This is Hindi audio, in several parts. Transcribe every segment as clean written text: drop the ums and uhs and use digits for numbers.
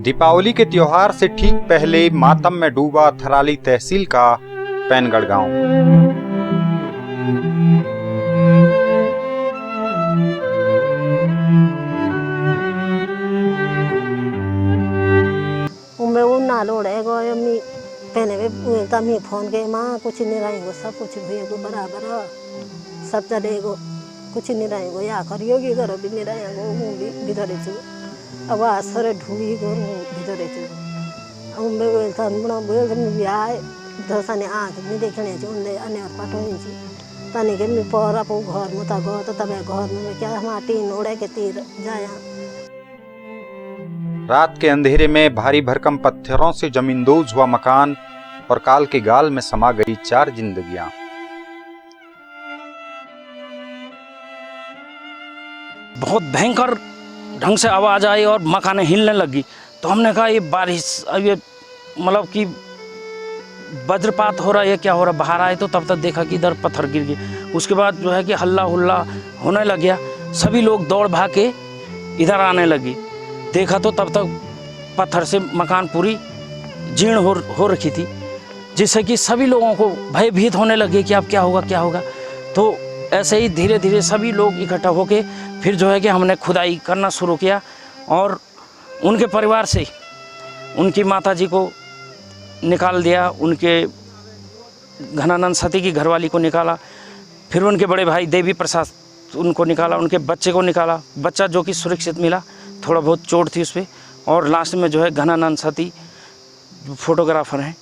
दीपावली के त्योहार से ठीक पहले मातम में डूबा थराली तहसील का पैनगढ़ गांव। पहने फोन के माँ कुछ नहीं रहेंगे, सब कुछ भैया बराबर सब चलेगो, कुछ नहीं रहेंगे या करियोगी करो भी नहीं रहेंगे मुँह भी भीतरे चु अब सर ढूंढी गो भीतरे चु मैं बोलता बोल भी आए धोसाने आँख नहीं देखने चुने अन्य और पाठो तने के मैं पौरा पो घर में था गो तो तब घर में क्या हमारा टीन उड़े के तीर जाया। रात के अंधेरे में भारी भरकम पत्थरों से जमींदोज हुआ मकान और काल के गाल में समा गई 4 जिंदगियां। बहुत भयंकर ढंग से आवाज आई और मकान हिलने लगी, तो हमने कहा ये बारिश, अब ये मतलब कि वज्रपात हो रहा है, क्या हो रहा है। बाहर आए तो तब तक देखा कि इधर पत्थर गिर गए। उसके बाद जो है कि हल्ला हुल्ला होने लग गया, सभी लोग दौड़ भाग के इधर आने लगी। देखा तो तब तक पत्थर से मकान पूरी जीर्ण हो रखी थी, जिससे कि सभी लोगों को भयभीत होने लगे कि अब क्या होगा क्या होगा। तो ऐसे ही धीरे धीरे सभी लोग इकट्ठा होके फिर जो है कि हमने खुदाई करना शुरू किया और उनके परिवार से उनकी माताजी को निकाल दिया, उनके घनानंद सती की घरवाली को निकाला, फिर उनके बड़े भाई देवी प्रसाद उनको निकाला, उनके बच्चे को निकाला। बच्चा जो कि सुरक्षित मिला, थोड़ा बहुत चोट थी उस पर, और लास्ट में जो है घनानंद सती फोटोग्राफर हैं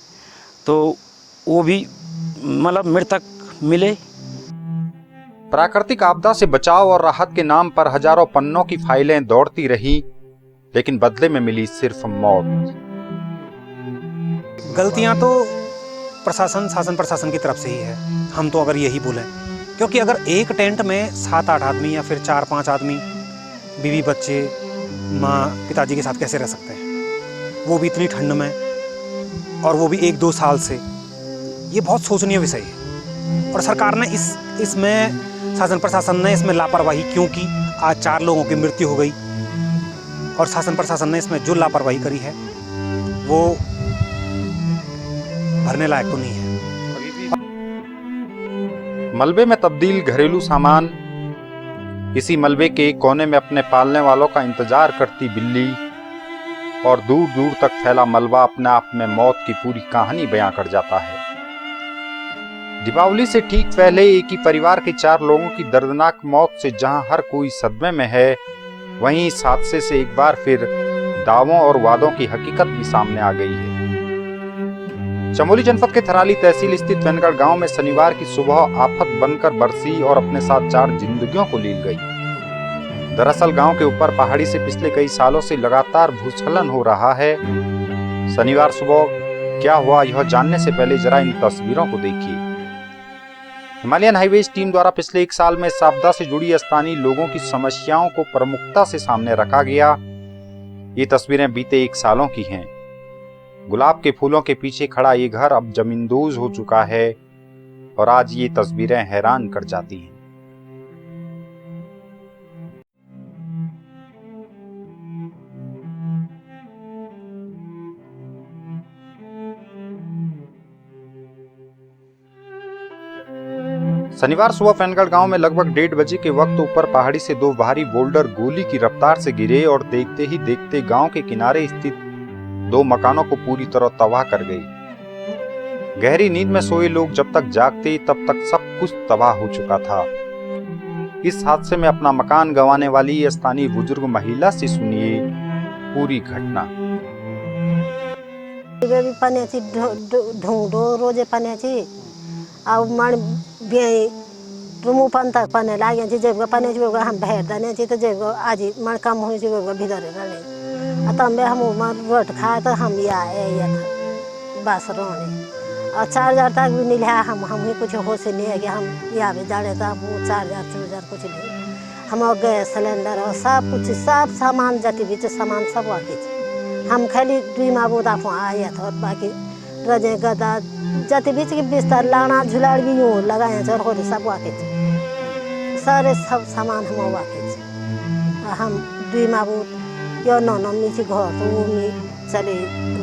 तो वो भी मतलब मृतक मिले। प्राकृतिक आपदा से बचाव और राहत के नाम पर हजारों पन्नों की फाइलें दौड़ती रही, लेकिन बदले में मिली सिर्फ मौत। गलतियां तो शासन प्रशासन की तरफ से ही है, हम तो अगर यही बोलें, क्योंकि अगर एक टेंट में 7-8 आदमी या फिर 4-5 आदमी, बीवी बच्चे माँ पिताजी के साथ कैसे रह सकते हैं, वो भी इतनी ठंड में, और वो भी 1-2 साल से। ये बहुत सोचनीय विषय है और सरकार ने इसमें शासन प्रशासन ने इसमें लापरवाही क्यों की। आज 4 लोगों की मृत्यु हो गई और शासन प्रशासन ने इसमें जो लापरवाही करी है वो भरने लायक तो नहीं है। मलबे में तब्दील घरेलू सामान, इसी मलबे के एक कोने में अपने पालने वालों का इंतजार करती बिल्ली, और दूर दूर तक फैला मलबा अपने आप में मौत की पूरी कहानी बयां कर जाता है। दीपावली से ठीक पहले एक ही परिवार के 4 लोगों की दर्दनाक मौत से जहां हर कोई सदमे में है, वहीं इस हादसे से एक बार फिर दावों और वादों की हकीकत भी सामने आ गई है। चमोली जनपद के थराली तहसील स्थित पैनगढ़ गांव में शनिवार की सुबह आफत बनकर बरसी और अपने साथ 4 जिंदगियों को लील गई। दरअसल गांव के ऊपर पहाड़ी से पिछले कई सालों से लगातार भूस्खलन हो रहा है। शनिवार सुबह क्या हुआ, यह जानने से पहले जरा इन तस्वीरों को देखिए। हिमालयन हाईवेज टीम द्वारा पिछले 1 साल में इस आपदा से जुड़ी स्थानीय लोगों की समस्याओं को प्रमुखता से सामने रखा गया। ये तस्वीरें बीते 1 सालों की हैं। गुलाब के फूलों के पीछे खड़ा ये घर अब जमींदोज हो चुका है और आज ये तस्वीरें हैरान कर जाती हैं। शनिवार सुबह पैनगढ़ गांव में लगभग 1:30 बजे के वक्त ऊपर पहाड़ी से 2 भारी बोल्डर गोली की रफ्तार से गिरे और देखते ही देखते गांव के किनारे स्थित 2 मकानों को पूरी तरह तबाह कर गई। गहरी नींद में सोए लोग जब तक जागते तब तक सब कुछ तबाह हो चुका था। इस हादसे में अपना मकान गंवाने वाली स्थानीय बुजुर्ग महिला से सुनिए पूरी घटना। पाने लागे जेब पाने हम बहर दाने तो जेब आज मन कम हो भीतर रहने तब हम रोट खाए तो हम बस रोने और 4000 तक भी नहीं लिया। हम ही कुछ हो से नहीं है कि हम यहाँ भी जाने तो वो 4000 कुछ नहीं। हम गैस सिलेंडर और सब कुछ सब सामान जटी बीच सामान सब वाके हम खाली 2 माबूद आप आए थे और बाकी रजे गदा जति बीच के बिस्तर लाना झुलाड़ भी यूँ लगाए चरखोरी सब वाके सारे सब सामान हम वाके हम 2 माबूद यो नौनो मीची घर तो वो मी चले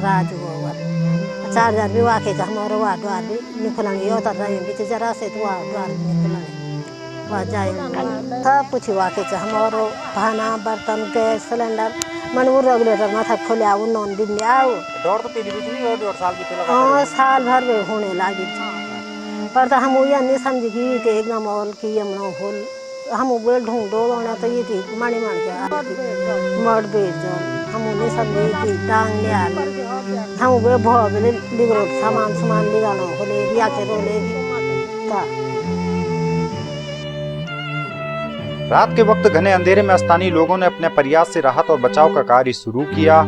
राज हुआ 4000 भी वाके का हमारा वाद द्वार भी निकलने यो तर रहे बीच जरा से तो वाद द्वार निकलने वहाँ जाए था कुछ वाके का हमारा खाना बर्तन गैस सिलेंडर मन वो रेगुलेटर में था खोले आओ नॉन दिन में आओ डर तो पहले भी और 1.5 साल की हाँ साल भर में होने लगी पर तो हम ये नहीं समझी कि एकदम और कि यमुना होल हम बेल ढूंढो होना तो ये थी मानी मार के मर्ड बेच हम उन्हें समझे कि डांग ले आ हम वे बहुत बड़े बिगड़ो सामान निकालो होले या के रोले ता रात के वक्त घने अंधेरे में स्थानीय लोगों ने अपने प्रयास से राहत और बचाव का कार्य शुरू किया।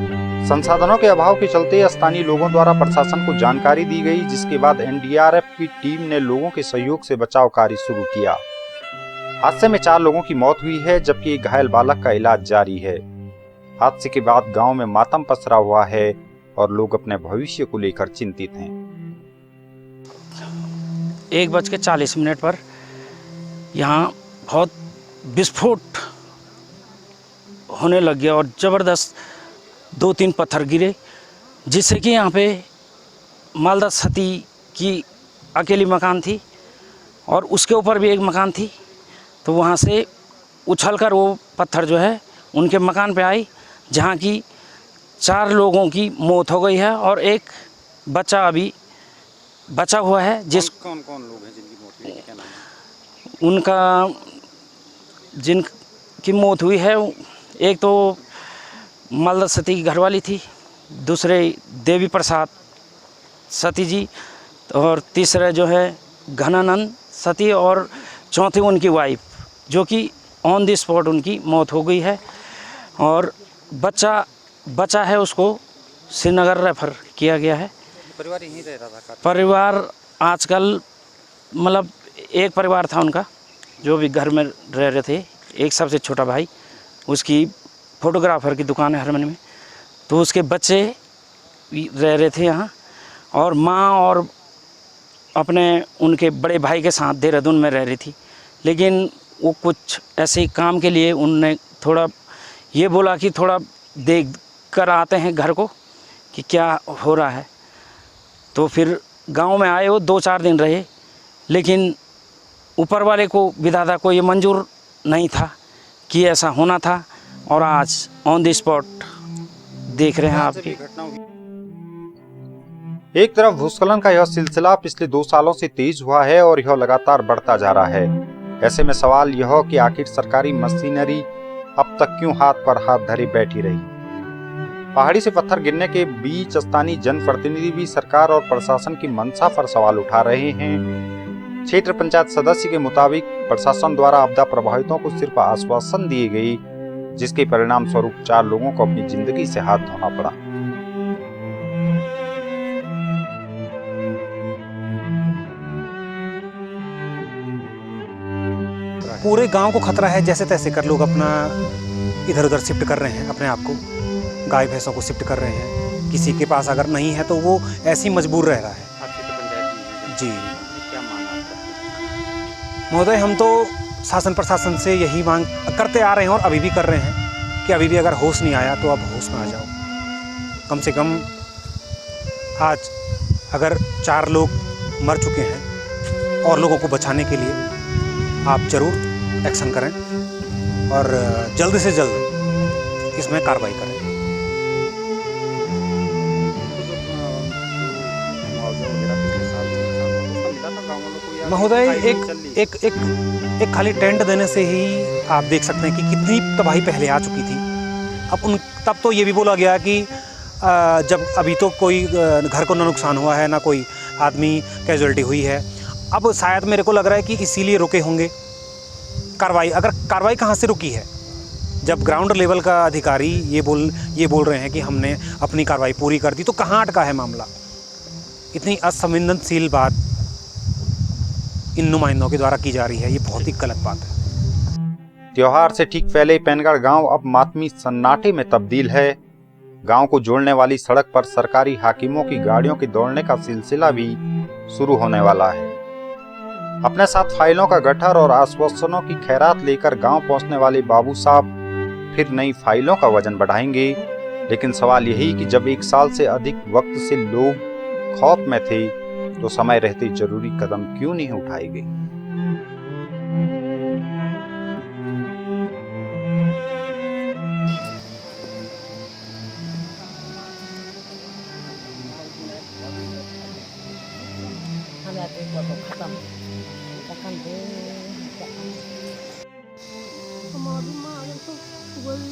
संसाधनों के अभाव के चलते स्थानीय लोगों द्वारा प्रशासन को जानकारी दी गई, जिसके बाद एनडीआरएफ की टीम ने लोगों के सहयोग से बचाव कार्य शुरू किया। हादसे में 4 लोगों की मौत हुई है, जबकि एक घायल बालक का इलाज जारी है। हादसे के बाद गांव में मातम पसरा हुआ है और लोग अपने भविष्य को लेकर चिंतित हैं। 1:40 पर यहाँ बहुत विस्फोट होने लग गया और ज़बरदस्त 2-3 पत्थर गिरे, जिससे कि यहाँ पे मालदा सती की अकेली मकान थी और उसके ऊपर भी एक मकान थी। तो वहाँ से उछलकर वो पत्थर जो है उनके मकान पे आई, जहाँ की 4 लोगों की मौत हो गई है और एक बच्चा अभी बचा हुआ है। कौन लोग हैं जिनकी मौत हुई है, क्या नाम है? उनका जिनकी मौत हुई है, एक तो मालदा सती की घरवाली थी, दूसरे देवी प्रसाद सती जी, और तीसरे जो है घनानंद सती, और चौथे उनकी वाइफ, जो कि ऑन द स्पॉट उनकी मौत हो गई है। और बच्चा है, उसको श्रीनगर रेफर किया गया है। परिवार यहीं रह रहा था? परिवार आजकल मतलब एक परिवार था उनका जो भी घर में रह रहे थे, एक सबसे छोटा भाई, उसकी फोटोग्राफर की दुकान है हरमन में, तो उसके बच्चे रह रहे थे यहाँ, और माँ और अपने उनके बड़े भाई के साथ देहरादून में रह रही थी। लेकिन वो कुछ ऐसे काम के लिए उनने थोड़ा ये बोला कि थोड़ा देख कर आते हैं घर को कि क्या हो रहा है। तो फिर गांव में आए, वो 2-4 दिन रहे, लेकिन ऊपर वाले को, विधाता को ये मंजूर नहीं था कि ऐसा होना था, और आज ऑन द स्पॉट देख रहे हैं आपकी। एक तरफ भूस्खलन का यह सिलसिला पिछले 2 सालों से तेज हुआ है और यह लगातार बढ़ता जा रहा है। ऐसे में सवाल यह कि आखिर सरकारी मशीनरी अब तक क्यों हाथ पर हाथ धरे बैठी रही। पहाड़ी से पत्थर गिरने के बीच स्थानीय जनप्रतिनिधि भी सरकार और प्रशासन की मंशा पर सवाल उठा रहे हैं। क्षेत्र पंचायत सदस्य के मुताबिक प्रशासन द्वारा आपदा प्रभावितों को सिर्फ आश्वासन दिए गए, जिसके परिणाम स्वरूप 4 लोगों को अपनी जिंदगी से हाथ धोना पड़ा। पूरे गांव को खतरा है, जैसे तैसे कर लोग अपना इधर उधर शिफ्ट कर रहे हैं, अपने आप को, गाय भैंसों को शिफ्ट कर रहे हैं। किसी के पास अगर नहीं है तो वो ऐसी मजबूर रह रहा है। जी महोदय, हम तो शासन प्रशासन से यही मांग करते आ रहे हैं और अभी भी कर रहे हैं कि अभी भी अगर होश नहीं आया तो अब होश में आ जाओ। कम से कम आज अगर 4 लोग मर चुके हैं और लोगों को बचाने के लिए आप ज़रूर एक्शन करें और जल्द से जल्द इसमें कार्रवाई करें। महोदय, एक खाली टेंट देने से ही आप देख सकते हैं कि कितनी तबाही पहले आ चुकी थी। तब तो ये भी बोला गया कि जब अभी तो कोई घर को ना नुकसान हुआ है, ना कोई आदमी कैजुअलिटी हुई है। अब शायद मेरे को लग रहा है कि इसीलिए रुके होंगे कार्रवाई। अगर कार्रवाई कहाँ से रुकी है, जब ग्राउंड लेवल का अधिकारी ये बोल रहे हैं कि हमने अपनी कार्रवाई पूरी कर दी, तो कहाँ अटका है मामला। इतनी असंवेदनशील बात इन नुमाइंदों के द्वारा की जा रही है, ये बहुत ही गलत बात है। त्योहार से ठीक पहले पेनगढ़ गांव अब मातमी सन्नाटे में तब्दील है। गांव को जोड़ने वाली सड़क पर सरकारी हाकिमों की गाड़ियों के दौड़ने का सिलसिला भी शुरू होने वाला है। अपने साथ फाइलों का गट्ठर और आश्वासनों की खैरात लेकर गांव पहुंचने वाले बाबू साहब फिर नई फाइलों का वजन बढ़ाएंगे। लेकिन सवाल यही कि जब 1 साल से अधिक वक्त से लोग खौफ में थे तो समय रहते जरूरी कदम क्यों नहीं उठाए गए। हमारी माँ तो वही